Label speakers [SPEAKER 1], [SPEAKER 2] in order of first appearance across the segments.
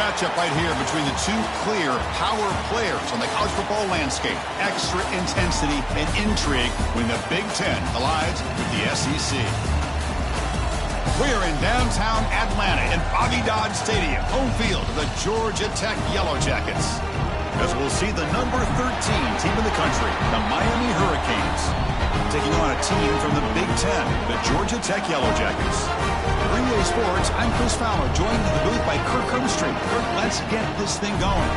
[SPEAKER 1] matchup right here between the two clear power players on the college football landscape. Extra intensity and intrigue when the Big Ten collides with the SEC. We are in downtown Atlanta in Bobby Dodd Stadium, home field of the Georgia Tech Yellow Jackets, as we'll see the number 13 team in the country, the Miami Hurricanes, taking on a team from the Big Ten, the Georgia Tech Yellow Jackets. For EA Sports, I'm Chris Fowler, joined in the booth by Kirk Herbstreit. Kirk, let's get this thing going.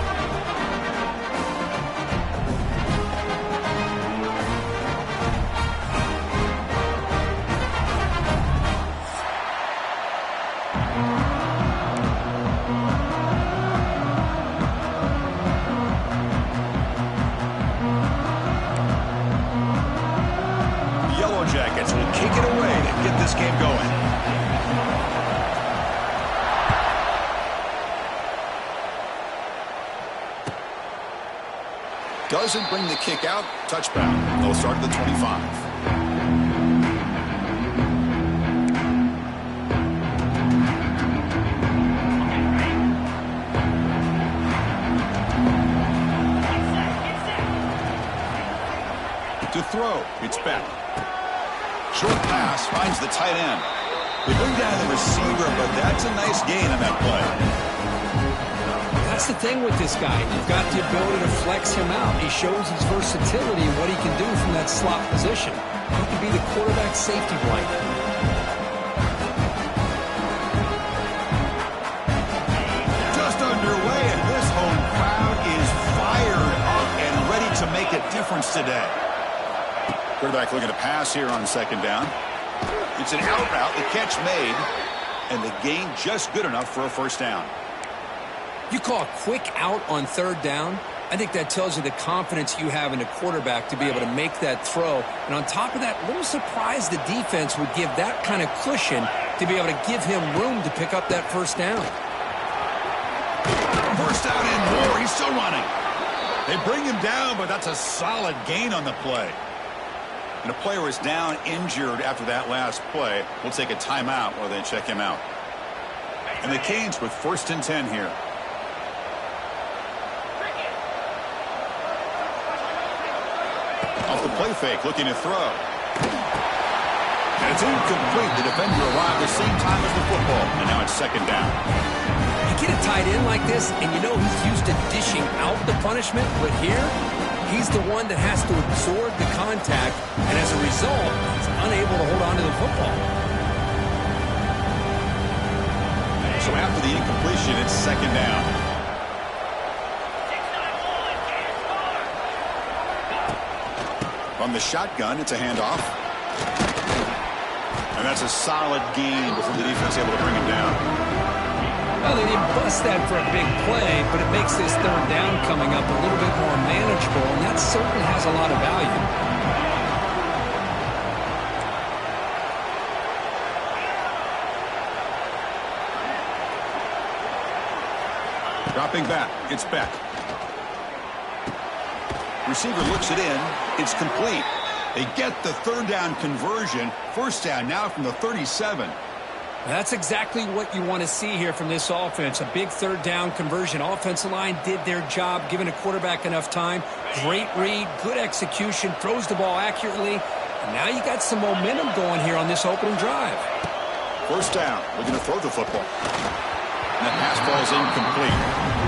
[SPEAKER 1] The Yellow Jackets will kick it away to get this game going. Doesn't bring the kick out. Touchdown. They'll start at the 25. To throw. It's back. Short pass finds the tight end. They bring down the receiver, but that's a nice gain on that play.
[SPEAKER 2] That's the thing with this guy. You've got the ability to flex him out. He shows his versatility and what he can do from that slot position. He can be the quarterback safety blanket.
[SPEAKER 1] Just underway, and this home crowd is fired up and ready to make a difference today. Quarterback looking to pass here on second down. It's an out route, the catch made, and the gain just good enough for a first down.
[SPEAKER 2] You call a quick out on third down, I think that tells you the confidence you have in a quarterback to be able to make that throw. And on top of that, a little surprised the defense would give that kind of cushion to be able to give him room to pick up that first down.
[SPEAKER 1] First down and more. He's still running. They bring him down, but that's a solid gain on the play. And a player is down injured after that last play. We'll take a timeout while they check him out. And the Canes with 1st and 10 here. Off the play fake, looking to throw. And it's incomplete. The defender arrived the same time as the football, and now it's second down.
[SPEAKER 2] You get a tight end like this, and you know he's used to dishing out the punishment, but here, he's the one that has to absorb the contact, and as a result, he's unable to hold on to the football.
[SPEAKER 1] So after the incompletion, it's second down. On the shotgun, it's a handoff. And that's a solid gain before the defense able to bring him down.
[SPEAKER 2] Well, they didn't bust that for a big play, but it makes this third down coming up a little bit more manageable, and that certainly has a lot of value.
[SPEAKER 1] Dropping back, it's Beck. Receiver looks it in. It's complete. They get the third down conversion. First down now from the 37.
[SPEAKER 2] That's exactly what you want to see here from this offense. A big third down conversion. Offensive line did their job, giving a quarterback enough time. Great read, good execution, throws the ball accurately. And now you got some momentum going here on this opening drive.
[SPEAKER 1] First down. Looking to throw the football. And that pass ball is incomplete.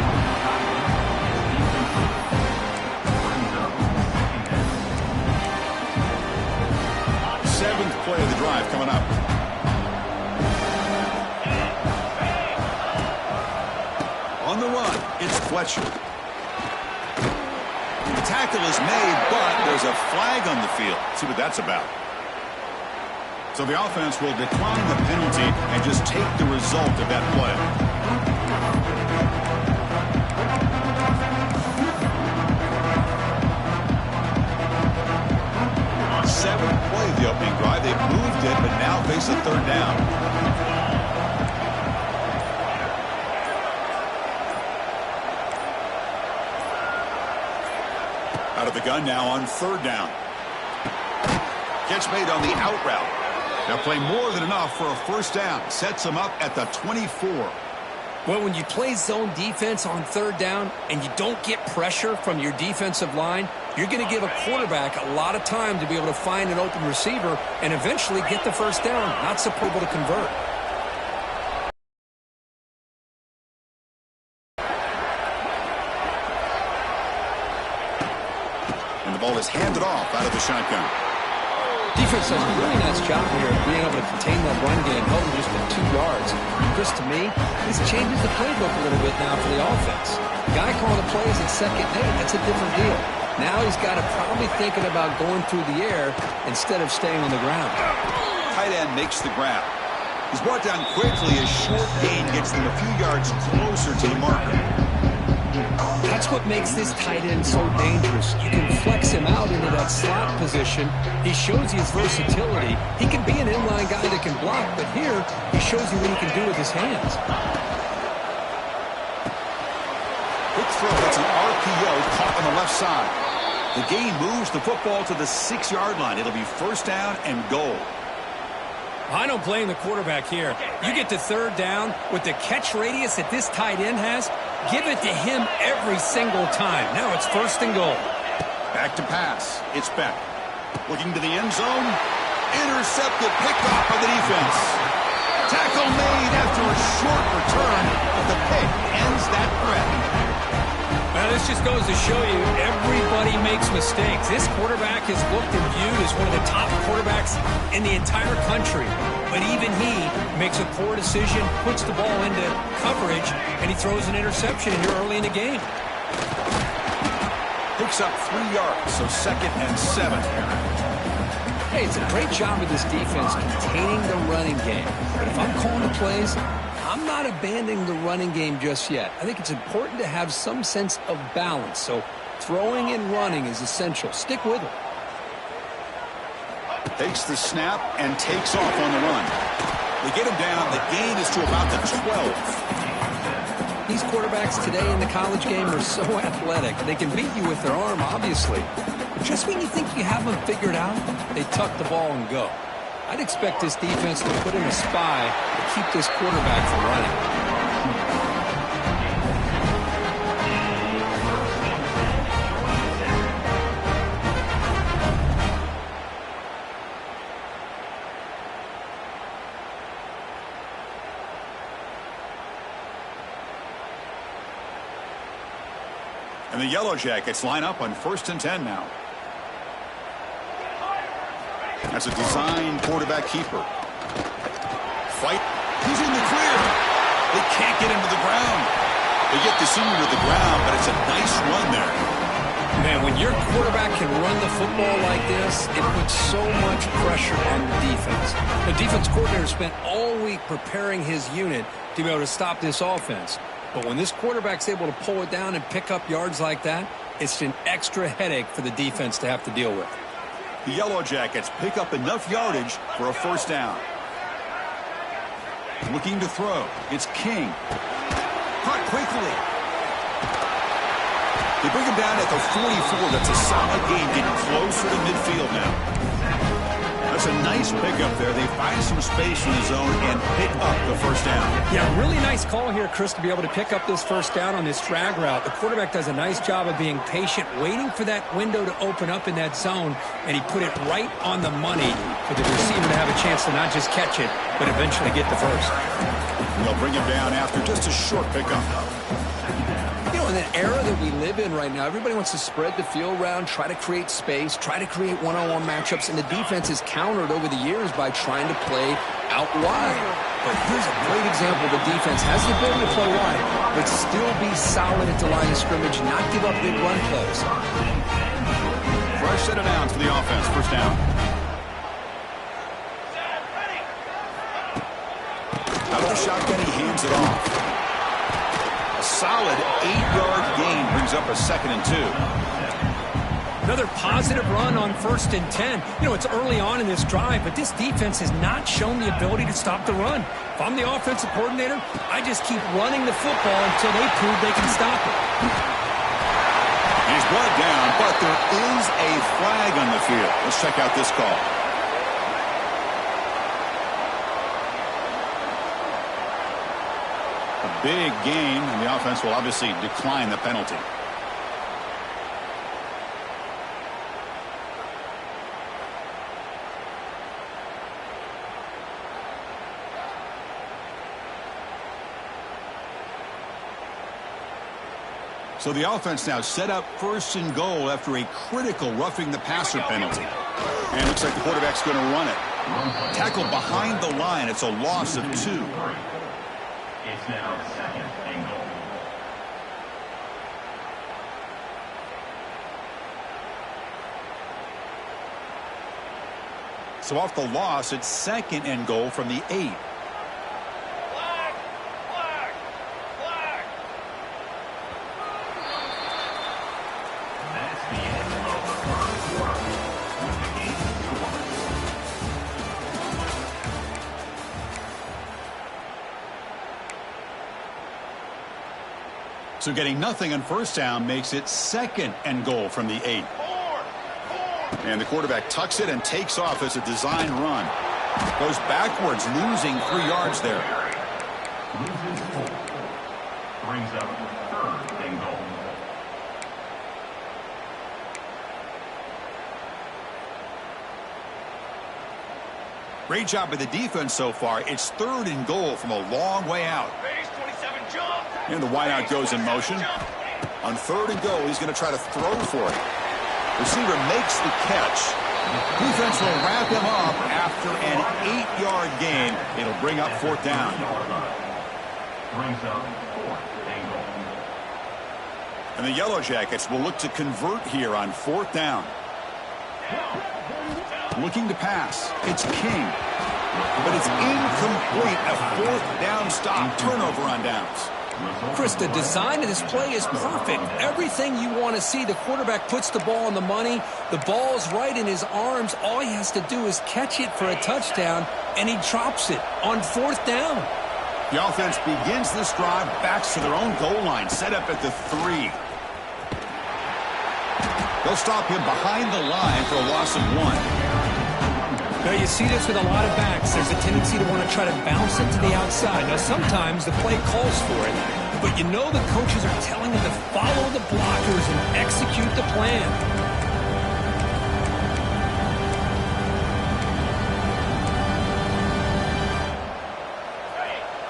[SPEAKER 1] Seventh play of the drive coming up. On the run, it's Fletcher. The tackle is made, but there's a flag on the field. Let's see what that's about. So the offense will decline the penalty and just take the result of that play. Seventh play of the opening drive. They moved it, but now face a third down. Out of the gun now on third down. Catch made on the out route. Now play more than enough for a first down. Sets them up at the 24.
[SPEAKER 2] Well, when you play zone defense on third down and you don't get pressure from your defensive line, you're going to give a quarterback a lot of time to be able to find an open receiver and eventually get the first down, not so able to convert.
[SPEAKER 1] And the ball is handed off out of the shotgun.
[SPEAKER 2] Defense does a really nice job here of being able to contain that run game, holding just at 2 yards. Chris, to me, this changes the playbook a little bit now for the offense. Guy calling the plays at 2nd and 8, that's a different deal. Now he's got to probably thinking about going through the air instead of staying on the ground.
[SPEAKER 1] Tight end makes the grab. He's brought down quickly. A short gain gets them a few yards closer to the marker.
[SPEAKER 2] That's what makes this tight end so dangerous. You can flex him out into that slot position. He shows you his versatility. He can be an inline guy that can block, but here he shows you what he can do with his hands.
[SPEAKER 1] Quick throw. That's an RPO caught on the left side. The gain moves the football to the 6-yard line. It'll be first down and goal.
[SPEAKER 2] I don't blame the quarterback here. You get to third down with the catch radius that this tight end has, give it to him every single time. Now it's first and goal.
[SPEAKER 1] Back to pass. It's Beck. Looking to the end zone. Intercepted. Picked off by the defense. Tackle made after a short return, but the pick ends that threat.
[SPEAKER 2] Well, this just goes to show you everybody makes mistakes. This quarterback is looked and viewed as one of the top quarterbacks in the entire country. But even he makes a poor decision, puts the ball into coverage, and he throws an interception here early in the game.
[SPEAKER 1] Picks up 3 yards, so 2nd and 7.
[SPEAKER 2] Hey, it's a great job of this defense containing the running game. But if I'm calling the plays, I'm not abandoning the running game just yet. I think it's important to have some sense of balance. So throwing and running is essential. Stick with it.
[SPEAKER 1] Takes the snap and takes off on the run. They get him down. The gain is to about the 12.
[SPEAKER 2] These quarterbacks today in the college game are so athletic. They can beat you with their arm, obviously. But just when you think you have them figured out, they tuck the ball and go. I'd expect this defense to put in a spy to keep this quarterback from running.
[SPEAKER 1] And the Yellow Jackets line up on 1st and 10 now. That's a design quarterback keeper. Fight. He's in the clear. They can't get him to the ground. They get the senior to the ground, but it's a nice run there.
[SPEAKER 2] Man, when your quarterback can run the football like this, it puts so much pressure on the defense. The defense coordinator spent all week preparing his unit to be able to stop this offense. But when this quarterback's able to pull it down and pick up yards like that, it's an extra headache for the defense to have to deal with.
[SPEAKER 1] The Yellow Jackets pick up enough yardage for a first down. Looking to throw. It's King. Caught quickly. They bring him down at the 44. That's a solid gain, getting closer to midfield now. That's a nice pickup there. They find some space in the zone and pick up the first down.
[SPEAKER 2] Yeah, really nice call here, Chris, to be able to pick up this first down on this drag route. The quarterback does a nice job of being patient, waiting for that window to open up in that zone, and he put it right on the money for the receiver to have a chance to not just catch it, but eventually get the first.
[SPEAKER 1] They'll bring him down after just a short pickup.
[SPEAKER 2] You know, in an era that we live in right now, everybody wants to spread the field around, try to create space, try to create one-on-one matchups, and the defense is countered over the years by trying to play out wide. But here's a great example. The defense has the ability to play wide, but still be solid at the line of scrimmage, not give up big run plays.
[SPEAKER 1] Fresh set of downs for the offense. First down. Out of the shotgun, he hands it off. A solid 8-yard gain brings up a 2nd and 2.
[SPEAKER 2] Another positive run on 1st and 10. You know, it's early on in this drive, but this defense has not shown the ability to stop the run. If I'm the offensive coordinator, I just keep running the football until they prove they can stop it.
[SPEAKER 1] He's brought down, but there is a flag on the field. Let's check out this call. A big gain, and the offense will obviously decline the penalty. So the offense now set up 1st and goal after a critical roughing the passer penalty. And it looks like the quarterback's going to run it. Tackled behind the line. It's a loss of 2.
[SPEAKER 3] It's now 2nd and goal.
[SPEAKER 1] So off the loss, it's 2nd and goal from the 8. So getting nothing on 1st down makes it 2nd and goal from the 8. And the quarterback tucks it and takes off as a design run. Goes backwards, losing 3 yards there.
[SPEAKER 3] Loses 4. Brings up 3rd and goal.
[SPEAKER 1] Great job by the defense so far. It's 3rd and goal from a long way out. And the wideout goes in motion. On 3rd and goal, he's going to try to throw for it. Receiver makes the catch. Defense will wrap him up after an 8-yard gain. It'll bring up 4th down.
[SPEAKER 3] Brings up 4th and goal.
[SPEAKER 1] And the Yellow Jackets will look to convert here on 4th down. Looking to pass. It's King. But it's incomplete. A 4th down stop. Turnover on downs.
[SPEAKER 2] Chris, the design of this play is perfect. Everything you want to see. The quarterback puts the ball on the money. The ball's right in his arms. All he has to do is catch it for a touchdown, and he drops it on 4th down.
[SPEAKER 1] The offense begins this drive, backs to their own goal line, set up at the 3. They'll stop him behind the line for a loss of 1.
[SPEAKER 2] Now, you see this with a lot of backs. There's a tendency to want to try to bounce it to the outside. Now, sometimes the play calls for it, but you know the coaches are telling them to follow the blockers and execute the plan.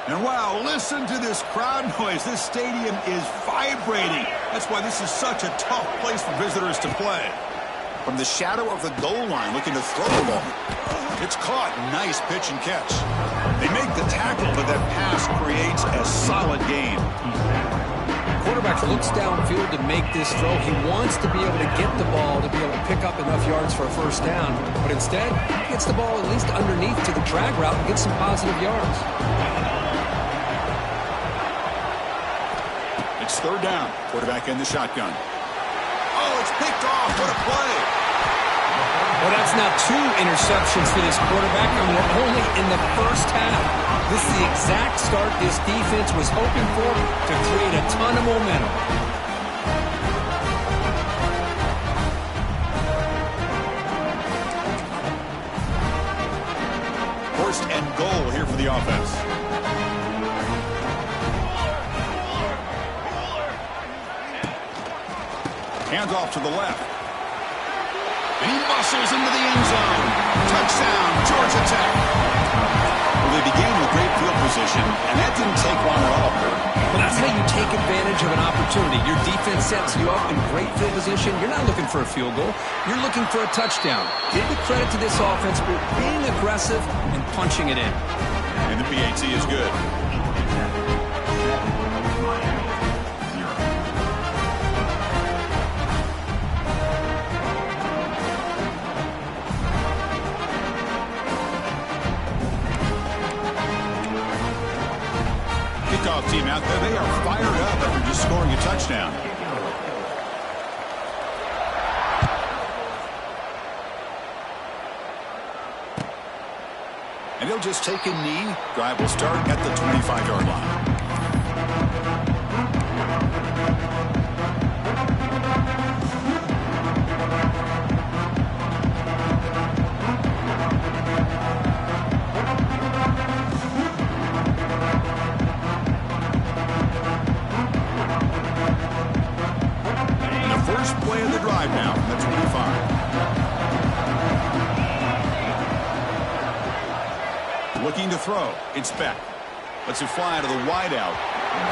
[SPEAKER 1] And wow, listen to this crowd noise. This stadium is vibrating. That's why this is such a tough place for visitors to play. From the shadow of the goal line, looking to throw the ball. It's caught. Nice pitch and catch. They make the tackle, but that pass creates a solid gain.
[SPEAKER 2] Quarterback looks downfield to make this throw. He wants to be able to get the ball to be able to pick up enough yards for a 1st down, but instead, he gets the ball at least underneath to the drag route and gets some positive yards.
[SPEAKER 1] It's 3rd down. Quarterback in the shotgun. Oh, it's picked off. What a play.
[SPEAKER 2] Well, that's now 2 interceptions for this quarterback, and we're only in the 1st half. This is the exact start this defense was hoping for to create a ton of momentum.
[SPEAKER 1] 1st and goal here for the offense. Hands off to the left. And he muscles into the end zone. Touchdown, Georgia Tech. Well, they began with great field position, and that didn't take long at all.
[SPEAKER 2] Well, that's how you take advantage of an opportunity. Your defense sets you up in great field position. You're not looking for a field goal. You're looking for a touchdown. Give the credit to this offense for being aggressive and punching it in.
[SPEAKER 1] And the PAT is good. Kickoff team out there, they are fired up after just scoring a touchdown. And he'll just take a knee. Drive will start at the 25-yard line. Looking to throw. It's Beck. Lets it fly to the wideout.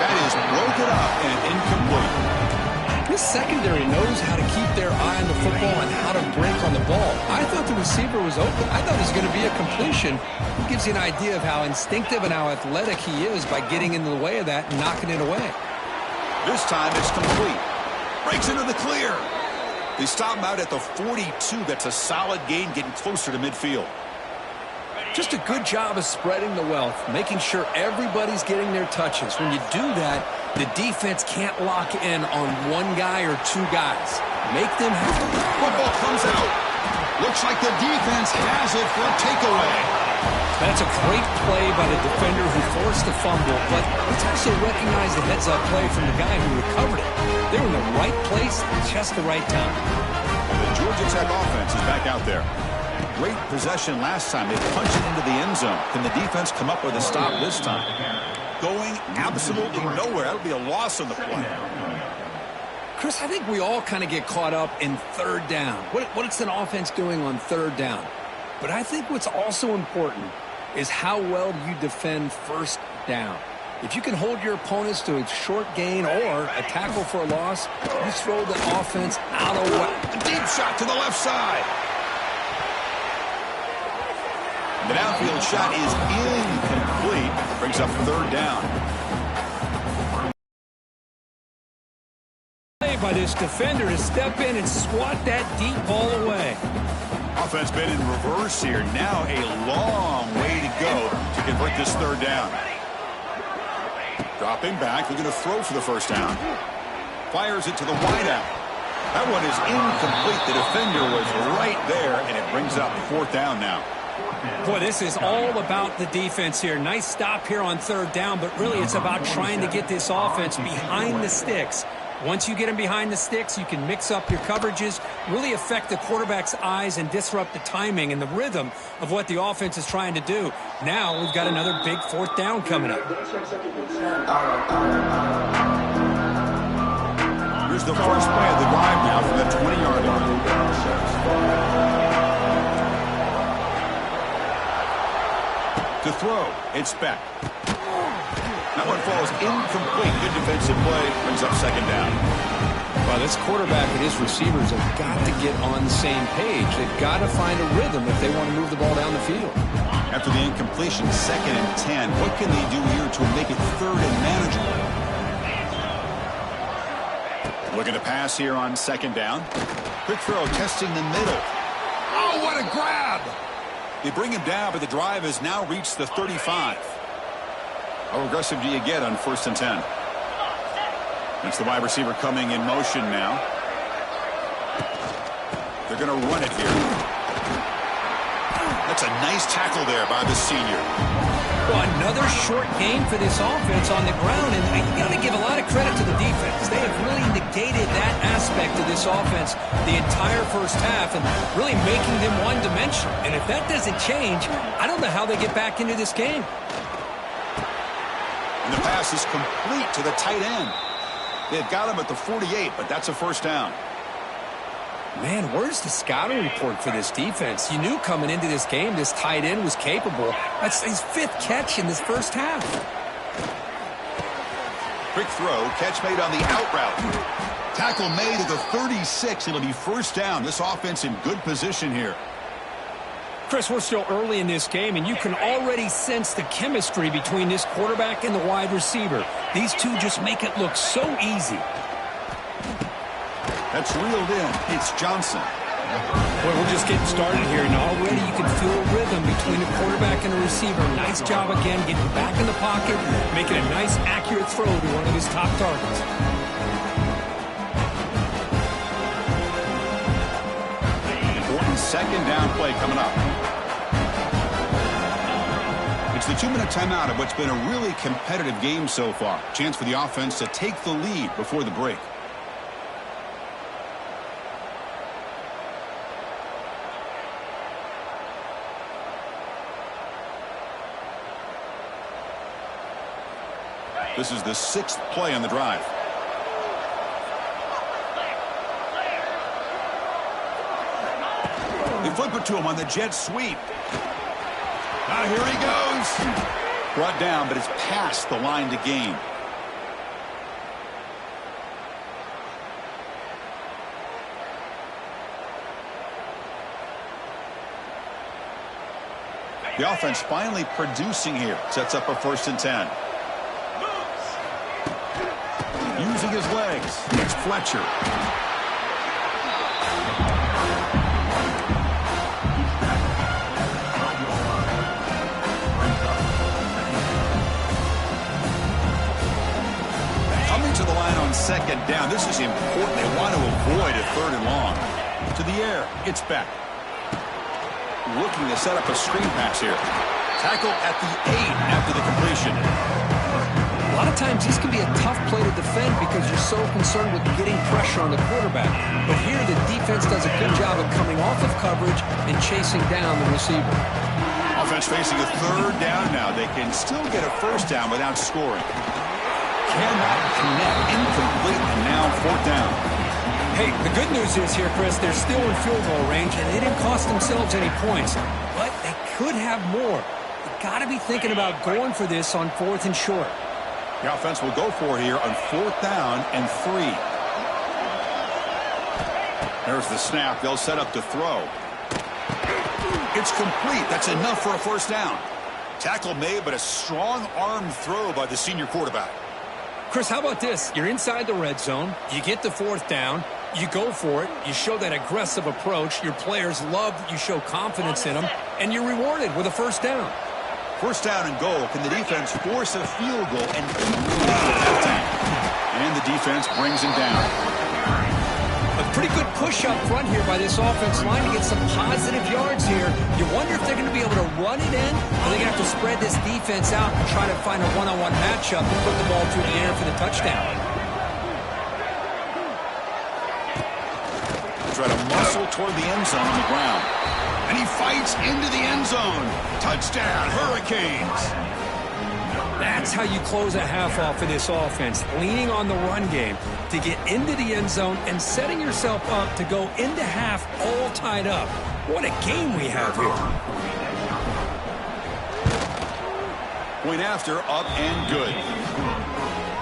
[SPEAKER 1] That is broken up and incomplete.
[SPEAKER 2] This secondary knows how to keep their eye on the football and how to break on the ball. I thought the receiver was open. I thought it was going to be a completion. It gives you an idea of how instinctive and how athletic he is by getting into the way of that and knocking it away.
[SPEAKER 1] This time it's complete. Breaks into the clear. They stop him out at the 42. That's a solid gain, getting closer to midfield.
[SPEAKER 2] Just a good job of spreading the wealth, making sure everybody's getting their touches. When you do that, the defense can't lock in on one guy or two guys. Make them have to.
[SPEAKER 1] Football comes out. Looks like the defense has it for a takeaway.
[SPEAKER 2] That's a great play by the defender who forced the fumble, but let's also recognize the heads-up play from the guy who recovered it. They were in the right place at just the right time.
[SPEAKER 1] The Georgia Tech offense is back out there. Great possession last time. They punched it into the end zone. Can the defense come up with a stop this time? Going absolutely nowhere. That would be a loss on the play.
[SPEAKER 2] Chris, I think we all kind of get caught up in third down. What's an offense doing on third down? But I think what's also important is how well do you defend first down. If you can hold your opponents to a short gain or a tackle for a loss, you throw the offense out of whack.
[SPEAKER 1] A deep shot to the left side. The downfield shot is incomplete. Brings up third down.
[SPEAKER 2] By this defender to step in and swat that deep ball away.
[SPEAKER 1] Offense been in reverse here. Now a long way to go to convert this third down. Dropping back, looking to throw for the first down. Fires it to the wideout. That one is incomplete. The defender was right there, and it brings up fourth down now.
[SPEAKER 2] Boy, this is all about the defense here. Nice stop here on third down, but really it's about trying to get this offense behind the sticks. Once you get them behind the sticks, you can mix up your coverages, really affect the quarterback's eyes and disrupt the timing and the rhythm of what the offense is trying to do. Now we've got another big fourth down coming up.
[SPEAKER 1] Here's the first play of the drive now from the 20-yard line. To throw, it's Beck. That one falls incomplete. Good defensive play. Brings up second down.
[SPEAKER 2] Well, this quarterback and his receivers have got to get on the same page. They've got to find a rhythm if they want to move the ball down the field.
[SPEAKER 1] After the incompletion, 2nd and 10. What can they do here to make it third and manageable? Looking to pass here on second down. Quick throw, testing the middle. Oh, what a grab! They bring him down, but the drive has now reached the 35. How aggressive do you get on 1st and 10? It's the wide receiver coming in motion now. They're going to run it here. That's a nice tackle there by the senior.
[SPEAKER 2] Well, another short gain for this offense on the ground, and you got to give a lot of credit to the defense. They have really negated that aspect of this offense the entire first half and really making them one-dimensional. And if that doesn't change, I don't know how they get back into this game.
[SPEAKER 1] And the pass is complete to the tight end. They've got him at the 48, but that's a first down.
[SPEAKER 2] Man, where's the scouting report for this defense? You knew coming into this game this tight end was capable. That's his 5th catch in this first half.
[SPEAKER 1] Quick throw, catch made on the out route. Tackle made at the 36. It'll be first down. This offense in good position here.
[SPEAKER 2] Chris, we're still early in this game, and you can already sense the chemistry between this quarterback and the wide receiver. These two just make it look so easy.
[SPEAKER 1] That's reeled in. It's Johnson.
[SPEAKER 2] Well, we're just getting started here, and already you can feel a rhythm between the quarterback and the receiver. Nice job again getting back in the pocket, making a nice, accurate throw to one of his top targets.
[SPEAKER 1] Important second down play coming up. It's the 2-minute timeout of what's been a really competitive game so far. Chance for the offense to take the lead before the break. This is the 6th play on the drive. They flip it to him on the jet sweep. Now here he goes. Brought down, but it's past the line to gain. The offense finally producing here. Sets up a 1st and 10. Using his legs. It's Fletcher. Coming to the line on 2nd down. This is important. They want to avoid a 3rd and long. To the air. It's Beck. Looking to set up a screen pass here. Tackle at the 8 after the completion.
[SPEAKER 2] A lot of times these can be a tough play to defend because you're so concerned with getting pressure on the quarterback. But here the defense does a good job of coming off of coverage and chasing down the receiver.
[SPEAKER 1] Offense facing a 3rd down now. They can still get a 1st down without scoring. Cannot connect. Incomplete, and now 4th down.
[SPEAKER 2] Hey, the good news is here, Chris, they're still in field goal range, and they didn't cost themselves any points. But they could have more. You've got to be thinking about going for this on 4th and short.
[SPEAKER 1] The offense will go for it here on 4th down and 3. There's the snap. They'll set up to throw. It's complete. That's enough for a 1st down. Tackle made, but a strong arm throw by the senior quarterback.
[SPEAKER 2] Chris, how about this? You're inside the red zone. You get the 4th down. You go for it. You show that aggressive approach. Your players love that you show confidence in them. And you're rewarded with a 1st down.
[SPEAKER 1] 1st down and goal. Can the defense force a field goal and keep the lead at that time? And the defense brings him down.
[SPEAKER 2] A pretty good push up front here by this offense line to get some positive yards here. You wonder if they're going to be able to run it in, or they're going to have to spread this defense out and try to find a one-on-one matchup and put the ball through the air for the touchdown.
[SPEAKER 1] Try to muscle toward the end zone on the ground. And he fights into the end zone. Touchdown, Hurricanes.
[SPEAKER 2] That's how you close a half off of this offense, leaning on the run game to get into the end zone and setting yourself up to go into half all tied up. What a game we have here.
[SPEAKER 1] Point after, up and good.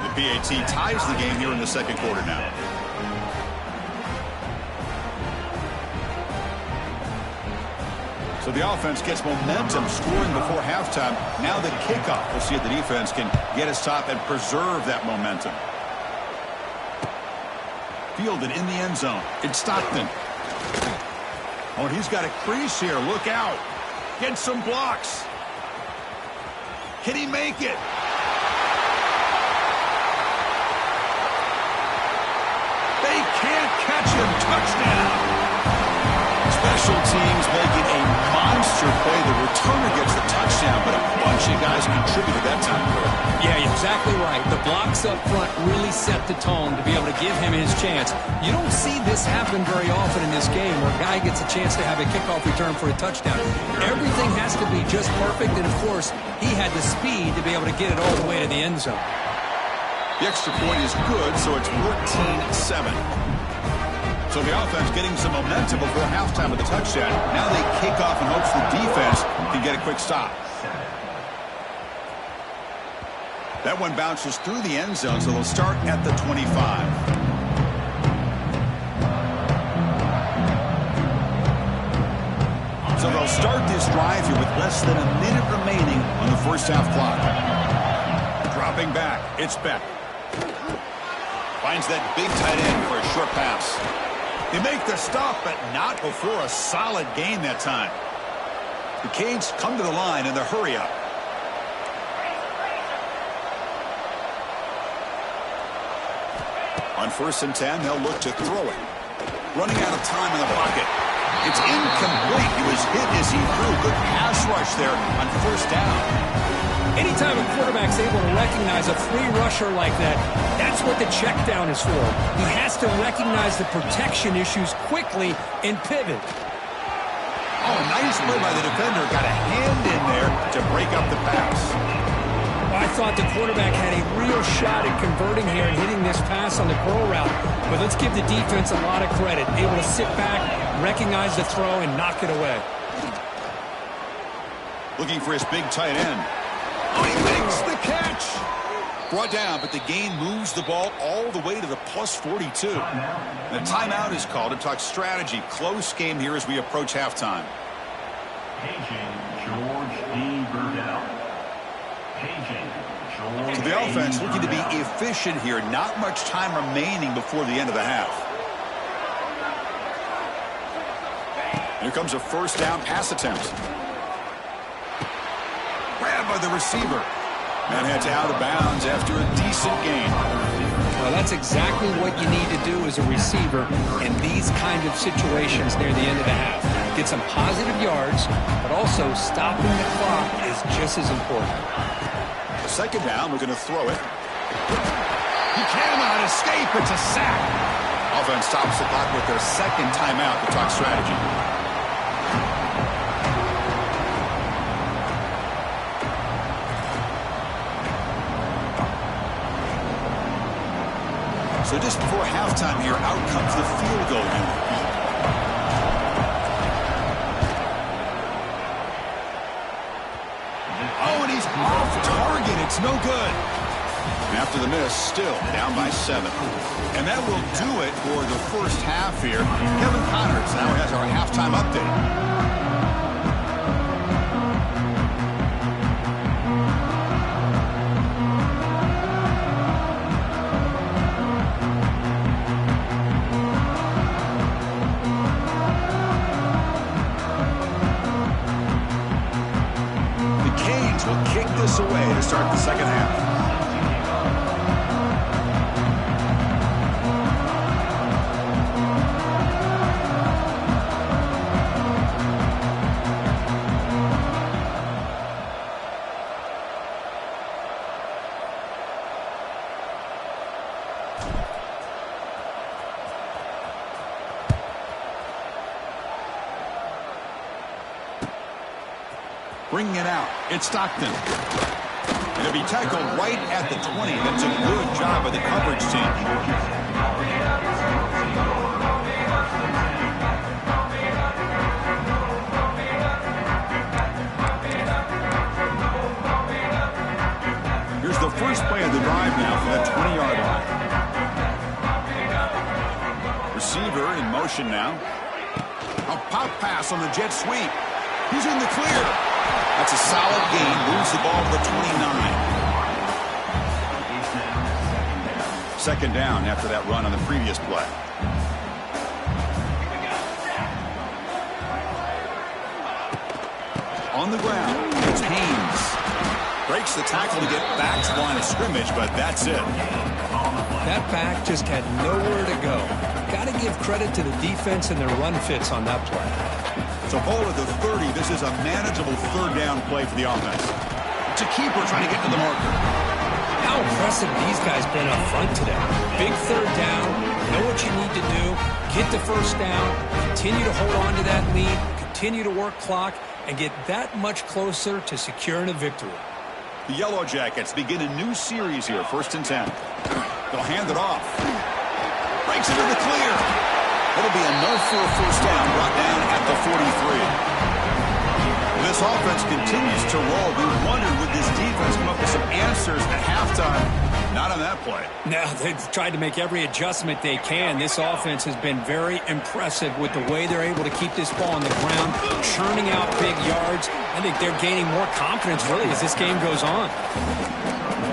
[SPEAKER 1] The PAT ties the game here in the 2nd quarter now. So the offense gets momentum, scoring before halftime. Now the kickoff. We'll see if the defense can get a stop and preserve that momentum. Fielded in the end zone. It's Stockton. Oh, and he's got a crease here. Look out. Get some blocks. Can he make it? They can't catch him. Touchdown. Special teams making a monster play. The returner gets the touchdown, but a bunch of guys contributed that time.
[SPEAKER 2] Yeah, you're exactly right. The blocks up front really set the tone to be able to give him his chance. You don't see this happen very often in this game where a guy gets a chance to have a kickoff return for a touchdown. Everything has to be just perfect, and of course, he had the speed to be able to get it all the way to the end zone.
[SPEAKER 1] The extra point is good, so it's 14-7. So the offense getting some momentum before halftime with the touchdown. Now they kick off in hopes the defense can get a quick stop. That one bounces through the end zone, so they'll start at the 25. So they'll start this drive here with less than a minute remaining on the 1st half clock. Dropping back, it's Beck. Finds that big tight end for a short pass. They make the stop, but not before a solid gain that time. The Canes come to the line in the hurry-up. On 1st and 10, they'll look to throw it. Running out of time in the pocket. It's incomplete. He was hit as he threw. Good pass rush there on 1st down.
[SPEAKER 2] Anytime a quarterback's able to recognize a free rusher like that, that's what the check down is for. He has to recognize the protection issues quickly and pivot.
[SPEAKER 1] Oh, nice play by the defender. Got a hand in there to break up the pass.
[SPEAKER 2] I thought the quarterback had a real shot at converting here and hitting this pass on the curl route. But let's give the defense a lot of credit. Able to sit back, recognize the throw, and knock it away.
[SPEAKER 1] Looking for his big tight end. Oh, he makes the catch. Brought down, but the gain moves the ball all the way to the plus 42. The timeout is called to talk strategy. Close game here as we approach halftime. So the offense looking to be efficient here. Not much time remaining before the end of the half. Here comes a first down pass attempt. Grabbed by the receiver. And heads out of bounds after a decent gain.
[SPEAKER 2] Well, that's exactly what you need to do as a receiver in these kind of situations near the end of the half. Get some positive yards, but also stopping the clock is just as important.
[SPEAKER 1] Second down, we're going to throw it. He cannot escape. It's a sack. Offense stops the clock with their second timeout to talk strategy. So just before halftime here, out comes the field goal unit. Oh, and he's off target. It's no good. After the miss, still down by 7. And that will do it for the first half here. Kevin Connors now has our halftime update. Away to start the second half. Bringing it out. It's Stockton. It'll be tackled right at the 20. That's a good job by the coverage team. Here's the first play of the drive now for that 20-yard line. Receiver in motion now. A pop pass on the jet sweep. He's in the clear. That's a solid gain. Moves the ball to the 29. Second down after that run on the previous play. On the ground, it's Haynes. Breaks the tackle to get back to the line of scrimmage, but that's it.
[SPEAKER 2] That back just had nowhere to go. Got to give credit to the defense and their run fits on that play.
[SPEAKER 1] So ball at the 30. This is a manageable third down play for the offense. It's a keeper trying to get to the marker.
[SPEAKER 2] How impressive these guys been up front today. Big third down. Know what you need to do. Get the first down. Continue to hold on to that lead. Continue to work clock and get that much closer to securing a victory.
[SPEAKER 1] The Yellow Jackets begin a new series here. 1st and 10. They'll hand it off. Breaks it in the clear. It'll be enough for a first down, brought down at the 43. This offense continues to roll. We wondered, would this defense come up with some answers at halftime? Not on that play.
[SPEAKER 2] No, they've tried to make every adjustment they can. This offense has been very impressive with the way they're able to keep this ball on the ground, churning out big yards. I think they're gaining more confidence, really, as this game goes on.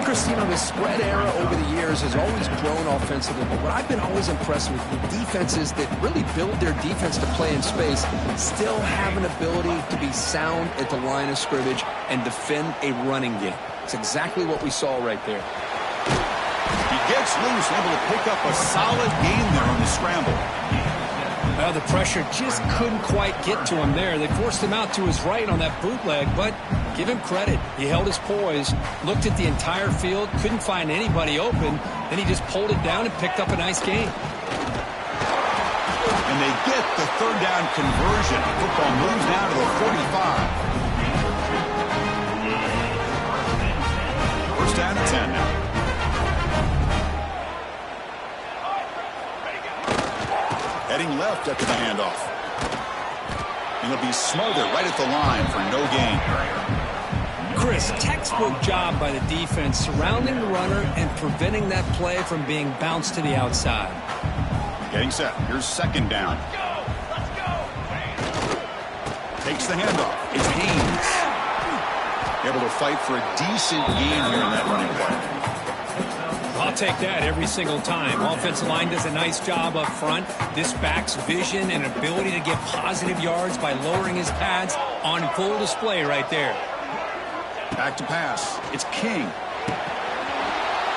[SPEAKER 2] Chris, you know, the spread era over the years has always grown offensively, but what I've been always impressed with defenses that really build their defense to play in space still have an ability to be sound at the line of scrimmage and defend a running game. It's exactly what we saw right there.
[SPEAKER 1] He gets loose, able to pick up a solid gain there on the scramble.
[SPEAKER 2] Well, the pressure just couldn't quite get to him there. They forced him out to his right on that bootleg, but give him credit. He held his poise, looked at the entire field, couldn't find anybody open, then he just pulled it down and picked up a nice gain.
[SPEAKER 1] And they get the third down conversion. Football moves now to the 45. First down and 10 now. Heading left after the handoff. And he'll be smothered right at the line for no gain.
[SPEAKER 2] Chris, textbook job by the defense surrounding the runner and preventing that play from being bounced to the outside.
[SPEAKER 1] Getting set. Here's second down.
[SPEAKER 3] Let's go.
[SPEAKER 1] Takes the handoff. It's Haynes. Able to fight for a decent gain here in that running play.
[SPEAKER 2] I'll take that every single time. Offensive line does a nice job up front. This back's vision and ability to get positive yards by lowering his pads on full display right there.
[SPEAKER 1] Back to pass. It's King.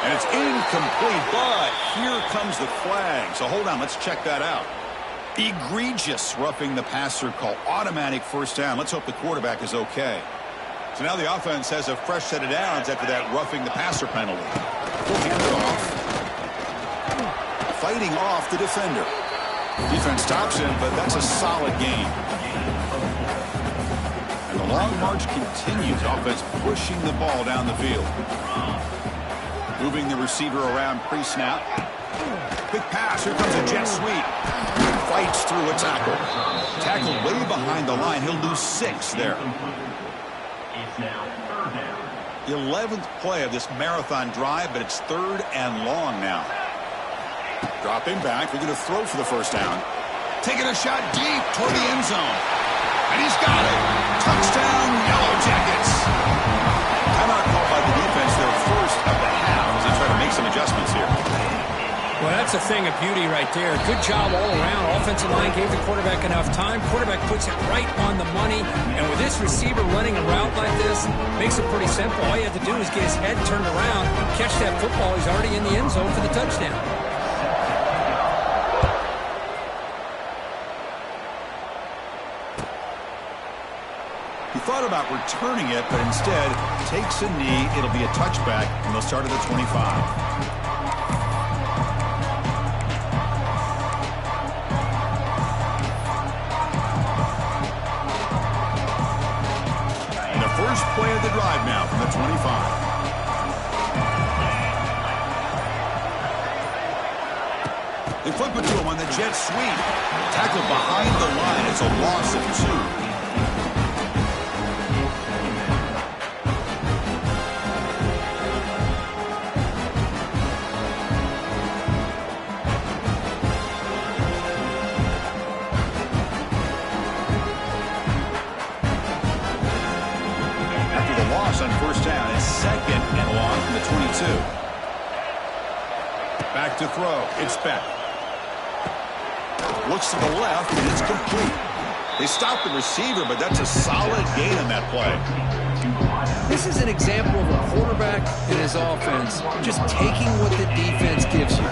[SPEAKER 1] And it's incomplete, but here comes the flag. So hold on, let's check that out. Egregious roughing the passer call. Automatic first down. Let's hope the quarterback is okay. So now the offense has a fresh set of downs after that roughing the passer penalty. We'll hand it off. Fighting off the defender. Defense stops him, but that's a solid gain. And the long march continues. Offense pushing the ball down the field. Moving the receiver around pre-snap. Quick pass. Here comes a jet sweep. Fights through a tackle. Tackled way behind the line. He'll lose 6 there.
[SPEAKER 3] It's now third down.
[SPEAKER 1] 11th play of this marathon drive, but it's third and long now. Dropping back. We're going to throw for the first down. Taking a shot deep toward the end zone. And he's got it. Touchdown, Yellow Jackets. Timeout called by the defense, their first of the half, as they try to make some adjustments here.
[SPEAKER 2] Well, that's a thing of beauty right there. Good job all around. Offensive line gave the quarterback enough time. Quarterback puts it right on the money. And with this receiver running a route like this, makes it pretty simple. All you have to do is get his head turned around, catch that football. He's already in the end zone for the touchdown.
[SPEAKER 1] He thought about returning it, but instead takes a knee. It'll be a touchback, and they'll start at the 25. First play of the drive now from the 25. They flip it to him on the jet sweep. Tackled behind the line. It's a loss of 2. On first down, it's second and long from the 22. Back to throw. It's Beck. Looks to the left, and it's complete. They stop the receiver, but that's a solid gain on that play.
[SPEAKER 2] This is an example of a quarterback and his offense just taking what the defense gives you.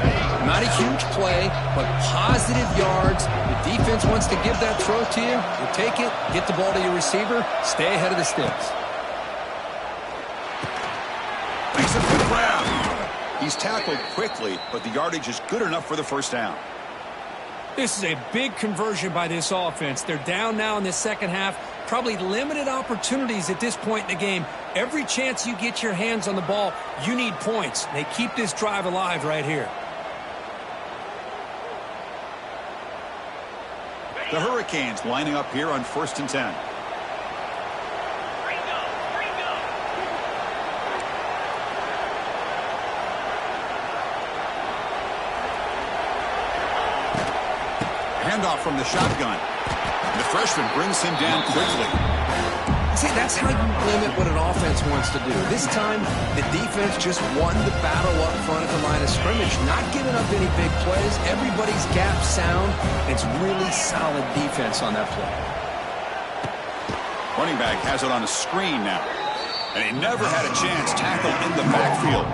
[SPEAKER 2] Not a huge play, but positive yards. The defense wants to give that throw to you. You take it, get the ball to your receiver, stay ahead of the sticks.
[SPEAKER 1] Makes it for the ground. He's tackled quickly, but the yardage is good enough for the first down.
[SPEAKER 2] This is a big conversion by this offense. They're down now in the second half. Probably limited opportunities at this point in the game. Every chance you get your hands on the ball, you need points. They keep this drive alive right here.
[SPEAKER 1] The Hurricanes lining up here on 1st and 10. Handoff from the shotgun. The freshman brings him down quickly.
[SPEAKER 2] See, that's how you limit what an offense wants to do. This time, the defense just won the battle up front at the line of scrimmage, not giving up any big plays. Everybody's gap sound. It's really solid defense on that play.
[SPEAKER 1] Running back has it on a screen now. And he never had a chance tackled in the backfield.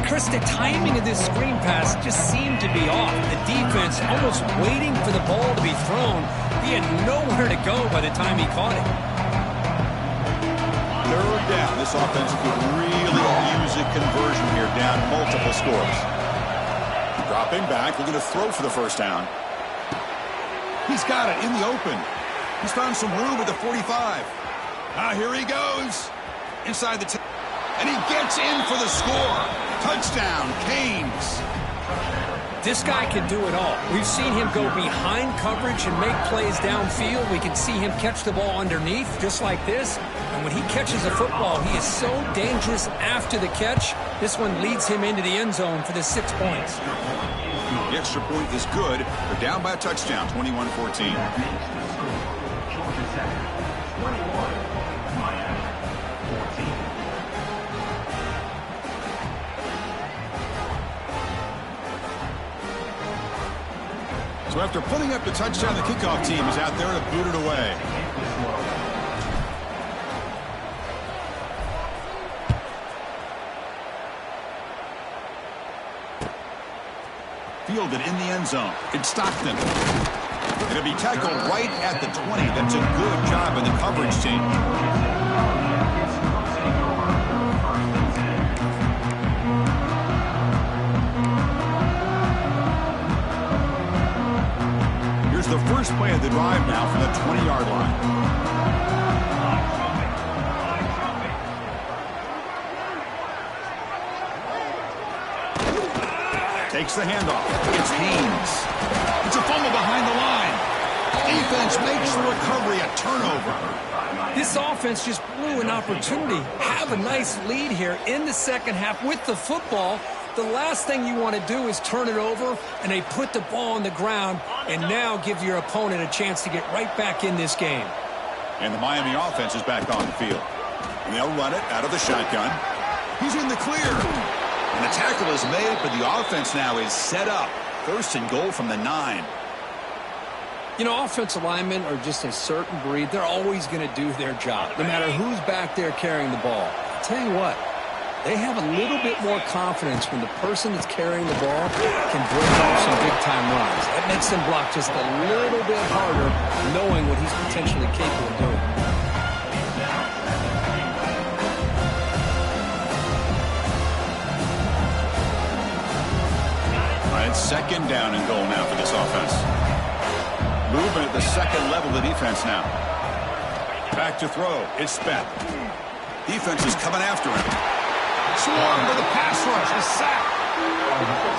[SPEAKER 2] Chris, the timing of this screen pass just seemed to be off. The defense almost waiting for the ball to be thrown. He had nowhere to go by the time he caught it.
[SPEAKER 1] Third down. This offense could really use a conversion here, down multiple scores. Dropping back. We're going to throw for the first down. He's got it in the open. He's found some room at the 45. Here he goes. Inside the 10. And he gets in for the score. Touchdown, Canes.
[SPEAKER 2] This guy can do it all. We've seen him go behind coverage and make plays downfield. We can see him catch the ball underneath, just like this. And when he catches a football, he is so dangerous after the catch. This one leads him into the end zone for the 6 points.
[SPEAKER 1] The extra point is good. They're down by a touchdown, 21-14. So after putting up the touchdown, the kickoff team is out there to boot it away. Fielded in the end zone. It's Stockton. It'll be tackled right at the 20. That's a good job by the coverage team. Here's the first play of the drive now from the 20-yard line. Takes the handoff. It's Haynes. It's a fumble behind the line. Defense makes the recovery a turnover.
[SPEAKER 2] This offense just blew an opportunity. Have a nice lead here in the second half with the football. The last thing you want to do is turn it over, and they put the ball on the ground and now give your opponent a chance to get right back in this game.
[SPEAKER 1] And the Miami offense is back on the field. And they'll run it out of the shotgun. He's in the clear. And the tackle is made, but the offense now is set up. First and goal from the 9.
[SPEAKER 2] You know, offensive linemen are just a certain breed. They're always going to do their job, no matter who's back there carrying the ball. I'll tell you what, they have a little bit more confidence when the person that's carrying the ball can break off some big-time runs. That makes them block just a little bit harder, knowing what he's potentially capable of doing.
[SPEAKER 1] Second down and goal now for this offense. Movement at the second level of the defense now. Back to throw. It's Speth. Defense is coming after him. Swarmed with a pass rush. A sack.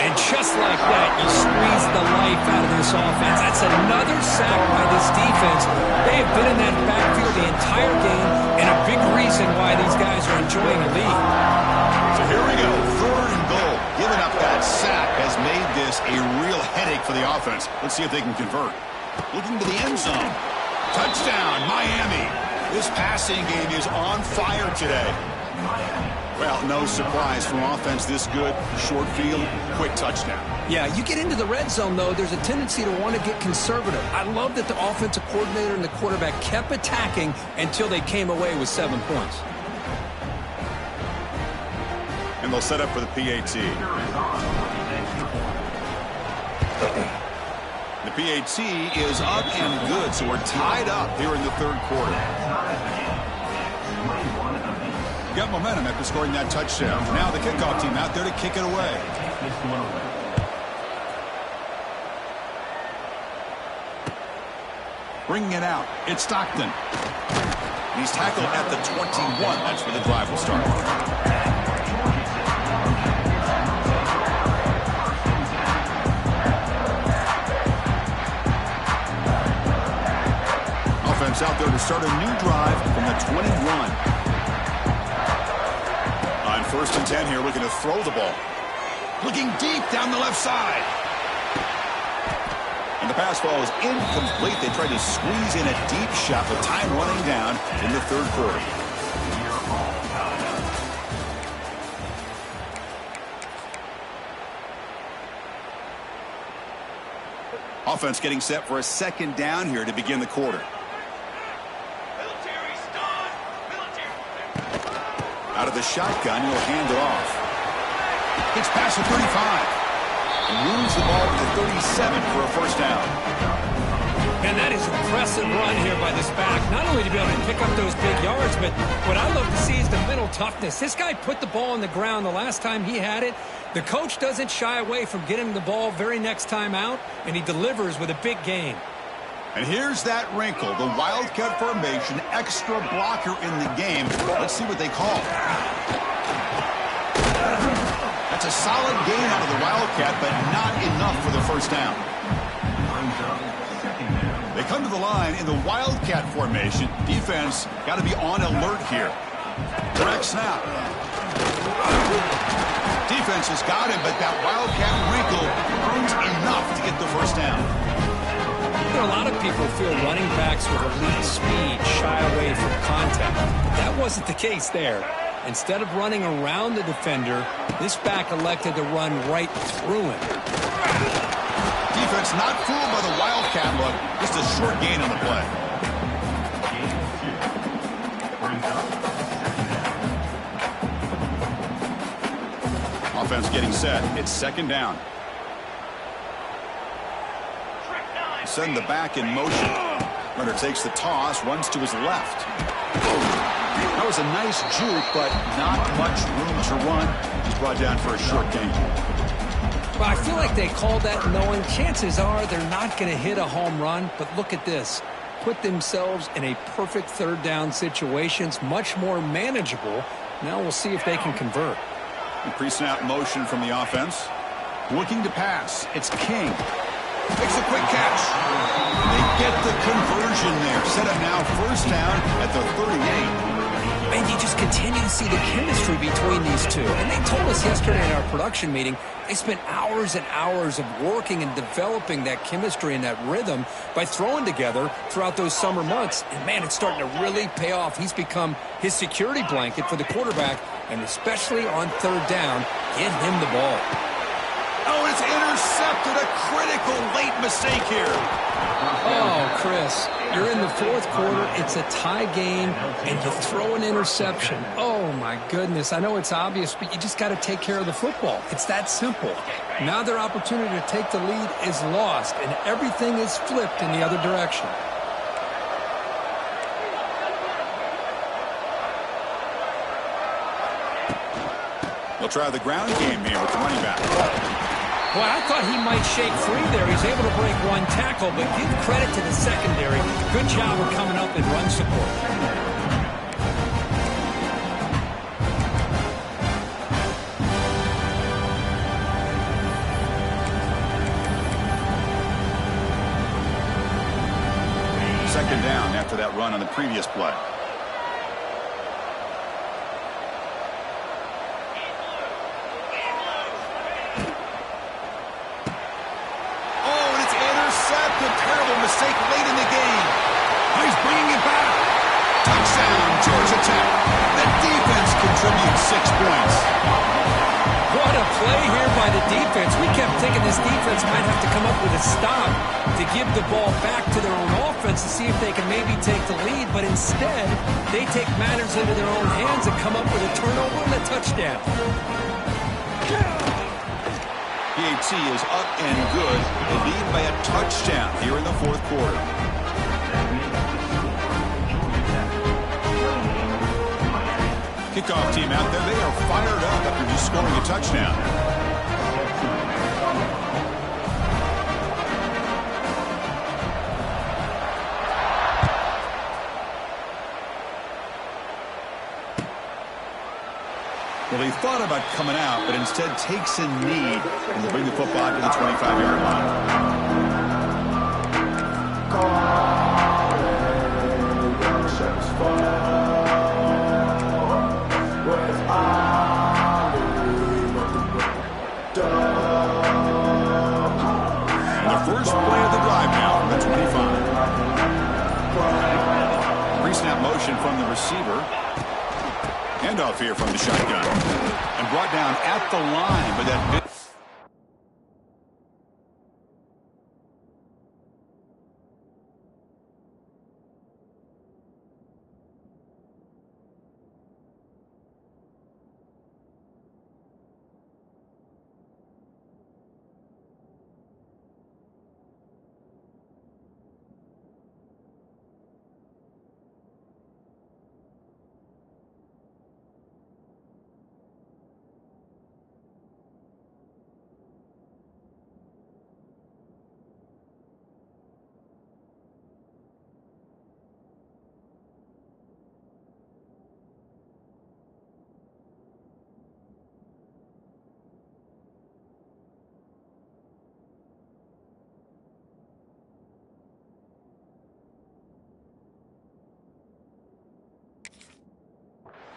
[SPEAKER 2] And just like that, you squeeze the life out of this offense. That's another sack by this defense. They have been in that backfield the entire game, and a big reason why these guys are enjoying the lead.
[SPEAKER 1] So here we go. Third and goal. Giving up that sack has made this a real headache for the offense. Let's see if they can convert. Looking to the end zone. Touchdown, Miami. This passing game is on fire today. Well, no surprise from offense this good. Short field, quick touchdown.
[SPEAKER 2] Yeah, you get into the red zone, though, there's a tendency to want to get conservative. I love that the offensive coordinator and the quarterback kept attacking until they came away with 7 points.
[SPEAKER 1] And they'll set up for the PAT. The PAT is up and good, so we're tied up here in the third quarter. Got momentum after scoring that touchdown. Now the kickoff team out there to kick it away. Bringing it out. It's Stockton. He's tackled at the 21. That's where the drive will start. Offense out there to start a new drive from the 21. On first and 10 here, looking to throw the ball. Looking deep down the left side. And the pass ball is incomplete. They tried to squeeze in a deep shot with time running down in the third quarter. Offense getting set for a second down here to begin the quarter. Out of the shotgun, he'll hand it off. Gets past the 35. And moves the ball to the 37 for a first down.
[SPEAKER 2] And that is an impressive run here by this back. Not only to be able to pick up those big yards, but what I love to see is the mental toughness. This guy put the ball on the ground the last time he had it. The coach doesn't shy away from getting the ball very next time out, and he delivers with a big game.
[SPEAKER 1] And here's that wrinkle, the Wildcat formation, extra blocker in the game. Let's see what they call. That's a solid gain out of the Wildcat, but not enough for the first down. They come to the line in the Wildcat formation. Defense got to be on alert here. Direct snap. Defense has got him, but that Wildcat wrinkle earns enough to get the first down.
[SPEAKER 2] There are a lot of people who feel running backs with elite speed shy away from contact. That wasn't the case there. Instead of running around the defender, this back elected to run right through him.
[SPEAKER 1] Defense not fooled by the Wildcat look. Just a short gain on the play. Offense getting set. It's second down. Send the back in motion. Runner takes the toss, runs to his left. That was a nice juke, but not much room to run. He's brought down for a short gain.
[SPEAKER 2] Well, I feel like they called that knowing chances are they're not going to hit a home run, but look at this. Put themselves in a perfect third down situations, much more manageable. Now we'll see if they can convert.
[SPEAKER 1] Pre-snap motion from the offense. Looking to pass. It's King. Makes a quick catch. They get the conversion there. Set up now first down at the 38.
[SPEAKER 2] And you just continue to see the chemistry between these two. And they told us yesterday in our production meeting, they spent hours and hours of working and developing that chemistry and that rhythm by throwing together throughout those summer months. And, man, it's starting to really pay off. He's become his security blanket for the quarterback, and especially on third down, get him the ball.
[SPEAKER 1] Oh, it's intercepted. A critical late mistake here.
[SPEAKER 2] Oh, Chris, you're in the fourth quarter. It's a tie game, and you throw an interception. Oh, my goodness. I know it's obvious, but you just got to take care of the football. It's that simple. Now their opportunity to take the lead is lost, and everything is flipped in the other direction.
[SPEAKER 1] They'll try the ground game here with the running back.
[SPEAKER 2] Well, I thought he might shake free there. He's able to break one tackle, but give credit to the secondary. Good job of coming up and run support.
[SPEAKER 1] Second down after that run on the previous play. Terrible mistake late in the game. He's bringing it back. Touchdown, Georgia Tech. The defense contributes 6 points.
[SPEAKER 2] What a play here by the defense. We kept thinking this defense might have to come up with a stop to give the ball back to their own offense to see if they can maybe take the lead, but instead they take matters into their own hands and come up with a turnover and a touchdown.
[SPEAKER 1] PAT is up and good. They lead by a touchdown here in the fourth quarter. Kickoff team out there. They are fired up after just scoring a touchdown. Well, he thought about coming out, but instead takes a knee and will bring the football to the 25-yard line. And the first play of the drive now from the 25. Pre-snap motion from the receiver. Handoff here from the shotgun. And brought down at the line with that big.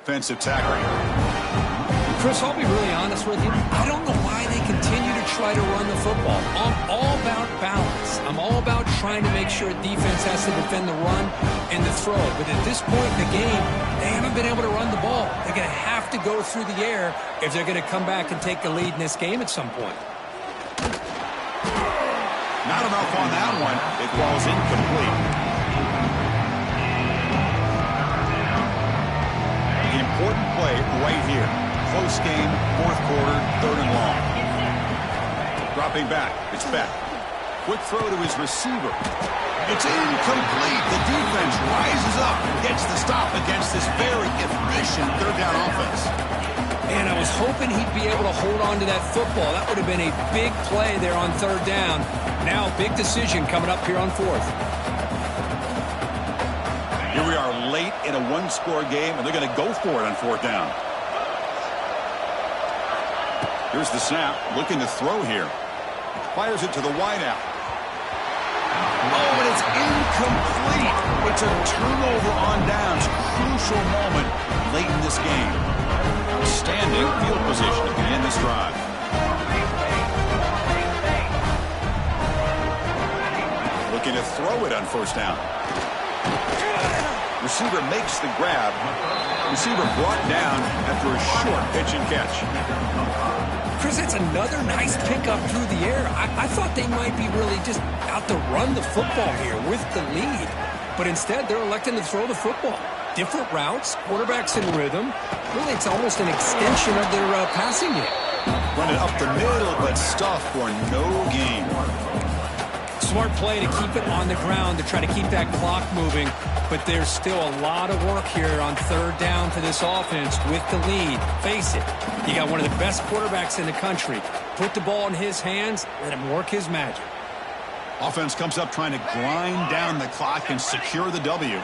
[SPEAKER 1] offensive tackle.
[SPEAKER 2] Chris, I'll be really honest with you. I don't know why they continue to try to run the football. I'm all about balance. I'm all about trying to make sure defense has to defend the run and the throw. But at this point in the game, they haven't been able to run the ball. They're going to have to go through the air if they're going to come back and take the lead in this game at some point.
[SPEAKER 1] Not enough on that one. It falls incomplete. The important play right here. Close game, fourth quarter, third and long. Dropping back, it's back. Quick throw to his receiver. It's incomplete. The defense rises up and gets the stop against this very efficient third down offense.
[SPEAKER 2] Man, I was hoping he'd be able to hold on to that football. That would have been a big play there on third down. Now, big decision coming up here on fourth.
[SPEAKER 1] Here we are late in a one-score game, and they're going to go for it on fourth down. Here's the snap, looking to throw here. Fires it to the wideout. Oh, and it's incomplete. It's a turnover on downs. Crucial moment late in this game. Outstanding field position to begin this drive. Looking to throw it on first down. Receiver makes the grab. Receiver brought down after a short pitch and catch.
[SPEAKER 2] Chris, that's another nice pickup through the air. I thought they might be really just out to run the football here with the lead. But instead, they're electing to throw the football. Different routes, quarterbacks in rhythm. Really, it's almost an extension of their passing game.
[SPEAKER 1] Running up the middle, but stuff for no gain.
[SPEAKER 2] Smart play to keep it on the ground to try to keep that clock moving. But there's still a lot of work here on third down for this offense with the lead. Face it, you got one of the best quarterbacks in the country. Put the ball in his hands, let him work his magic.
[SPEAKER 1] Offense comes up trying to grind down the clock and secure the W.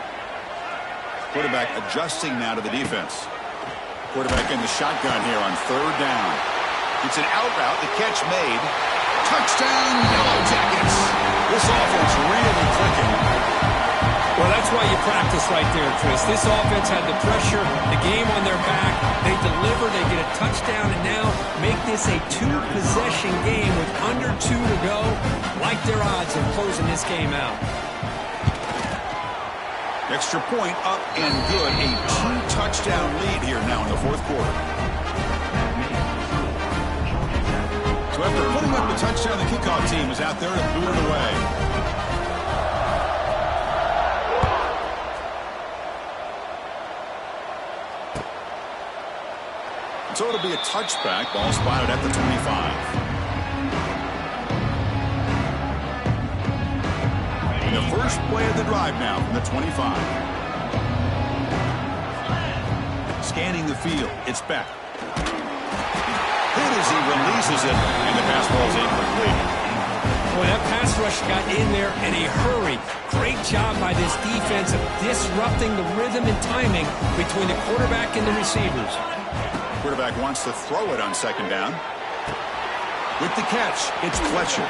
[SPEAKER 1] Quarterback adjusting now to the defense. Quarterback in the shotgun here on third down. It's an out route, the catch made. Touchdown, Yellow Jackets. This offense really clicking.
[SPEAKER 2] Well, that's why you practice right there, Chris. This offense had the pressure, the game on their back. They deliver, they get a touchdown, and now make this a two-possession game with under 2 to go. Like their odds of closing this game out.
[SPEAKER 1] Extra point up and good. A 2-touchdown lead here now in the fourth quarter. So after putting up a touchdown, the kickoff team is out there to boot it away. So it'll be a touchback. Ball spotted at the 25. The first play of the drive now from the 25. Scanning the field. It's back. Hit as he releases it, and the pass ball is incomplete.
[SPEAKER 2] Boy, that pass rush got in there in a hurry. Great job by this defense of disrupting the rhythm and timing between the quarterback and the receivers.
[SPEAKER 1] Quarterback wants to throw it on second down. With the catch, it's Fletcher.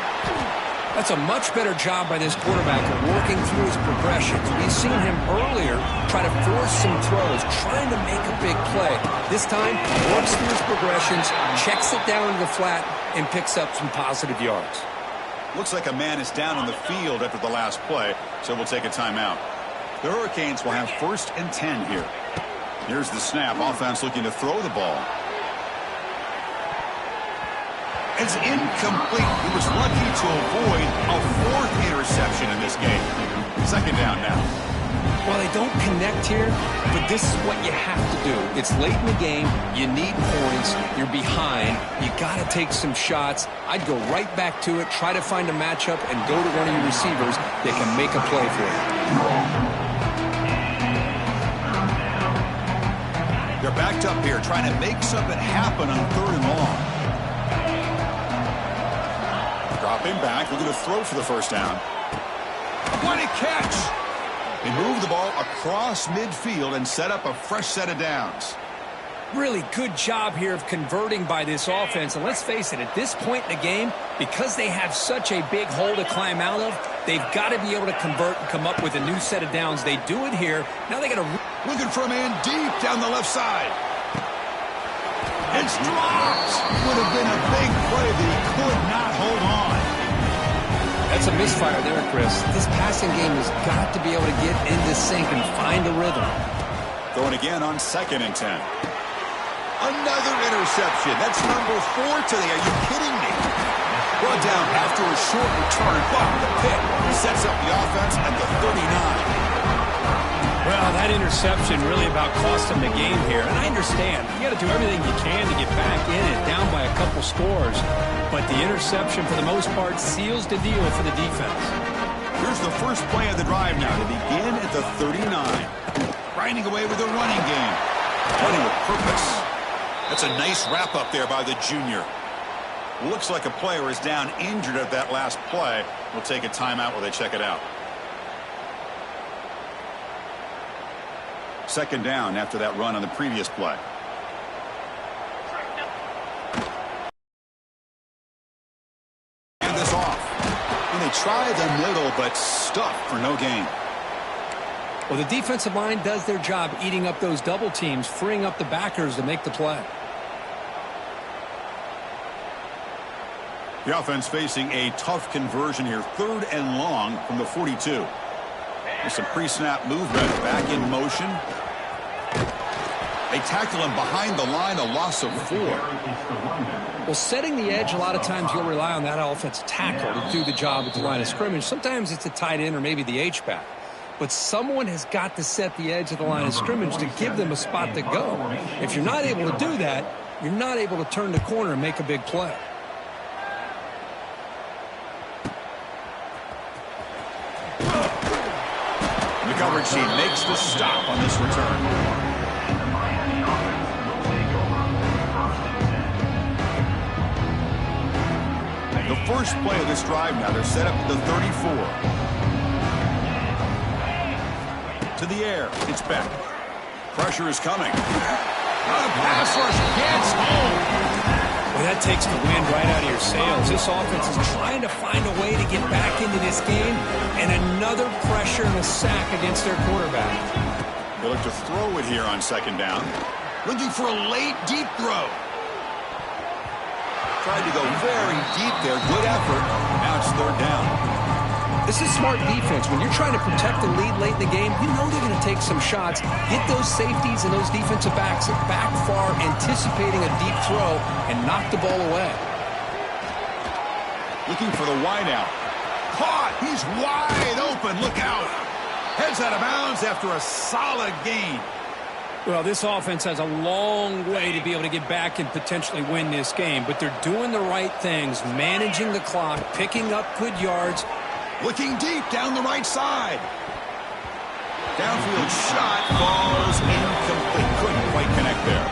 [SPEAKER 2] That's a much better job by this quarterback of working through his progressions. We've seen him earlier try to force some throws, trying to make a big play. This time, works through his progressions, checks it down to the flat, and picks up some positive yards.
[SPEAKER 1] Looks like a man is down on the field after the last play, so we'll take a timeout. The Hurricanes will have 1st and 10 here. Here's the snap. Offense looking to throw the ball. It's incomplete. He was lucky to avoid a 4th interception in this game. Second down now.
[SPEAKER 2] Well, they don't connect here, but this is what you have to do. It's late in the game. You need points. You're behind. You got to take some shots. I'd go right back to it, try to find a matchup, and go to one of your receivers that can make a play for you.
[SPEAKER 1] They're backed up here, trying to make something happen on third and long. Dropping back, looking to throw for the first down. What a catch! They move the ball across midfield and set up a fresh set of downs.
[SPEAKER 2] Really good job here of converting by this offense. And let's face it, at this point in the game, because they have such a big hole to climb out of, they've got to be able to convert and come up with a new set of downs. They do it here. Now they got to...
[SPEAKER 1] Looking for a man deep down the left side. It's dropped. Would have been a big play that he could not hold on.
[SPEAKER 2] That's a misfire there, Chris. This passing game has got to be able to get into sync and find a rhythm.
[SPEAKER 1] Going again on 2nd and 10. Another interception. That's number 4 today. Are you kidding me? Brought down after a short return, but the pick sets up the offense at the 39.
[SPEAKER 2] Well, that interception really about cost him the game here. And I understand. You got to do everything you can to get back in and down by a couple scores. But the interception, for the most part, seals the deal for the defense.
[SPEAKER 1] Here's the first play of the drive now to begin at the 39. Grinding away with a running game. Running with purpose. That's a nice wrap-up there by the junior. Looks like a player is down injured at that last play. We'll take a timeout while they check it out. 2nd down after that run on the previous play. And this off. And they try the middle, but stuffed for no gain.
[SPEAKER 2] Well, the defensive line does their job eating up those double teams, freeing up the backers to make the play.
[SPEAKER 1] The offense facing a tough conversion here. 3rd and long from the 42. With some pre-snap movement, back in motion. They tackle him behind the line, a loss of 4.
[SPEAKER 2] Well, setting the edge, a lot of times you'll rely on that offensive tackle to do the job at the line of scrimmage. Sometimes it's a tight end or maybe the H-back. But someone has got to set the edge of the line of scrimmage to give them a spot to go. If you're not able to do that, you're not able to turn the corner and make a big play.
[SPEAKER 1] The coverage team makes the stop on this return. The first play of this drive now, they're set up at the 34. To the air, it's back. Pressure is coming. The pass rush gets home.
[SPEAKER 2] Well, that takes the wind right out of your sails. This offense is trying to find a way to get back into this game, and another pressure and a sack against their quarterback.
[SPEAKER 1] They look to throw it here on 2nd down. Looking for a late, deep throw. Tried to go very deep there. Good effort. Now it's 3rd down.
[SPEAKER 2] This is smart defense. When you're trying to protect the lead late in the game, you know they're going to take some shots, get those safeties and those defensive backs back far, anticipating a deep throw, and knock the ball away.
[SPEAKER 1] Looking for the wideout. Caught. He's wide open. Look out. Heads out of bounds after a solid gain.
[SPEAKER 2] Well, this offense has a long way to be able to get back and potentially win this game, but they're doing the right things, managing the clock, picking up good yards.
[SPEAKER 1] Looking deep down the right side. Downfield shot falls incomplete. Couldn't quite connect there.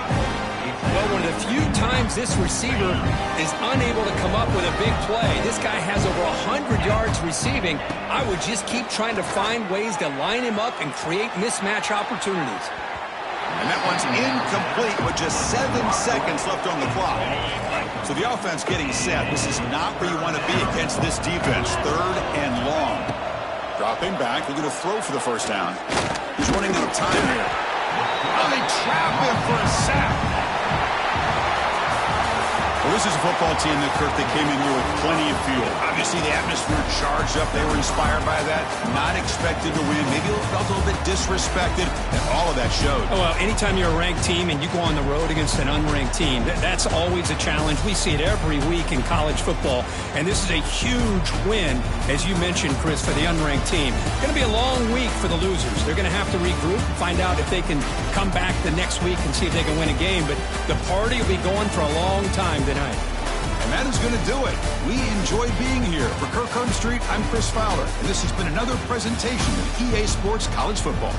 [SPEAKER 2] Well, one of the few times this receiver is unable to come up with a big play. This guy has over 100 yards receiving. I would just keep trying to find ways to line him up and create mismatch opportunities.
[SPEAKER 1] And that one's incomplete with just 7 seconds left on the clock. So the offense getting set. This is not where you want to be against this defense. 3rd and long. Dropping back. They're going to throw for the 1st down. He's running out of time here. Oh, they trap him for a sack. Well, this is a football team that, Kirk, they came in here with plenty of fuel. Obviously, the atmosphere charged up. They were inspired by that. Not expected to win. Maybe felt a little bit disrespected, and all of that showed.
[SPEAKER 2] Oh, well, anytime you're a ranked team and you go on the road against an unranked team, that's always a challenge. We see it every week in college football, and this is a huge win, as you mentioned, Chris, for the unranked team. It's going to be a long week for the losers. They're going to have to regroup and find out if they can come back the next week and see if they can win a game, but the party will be going for a long time tonight.
[SPEAKER 1] And that is going to do it. We enjoy being here. For Kirk Street, I'm Chris Fowler, and this has been another presentation of EA Sports College Football.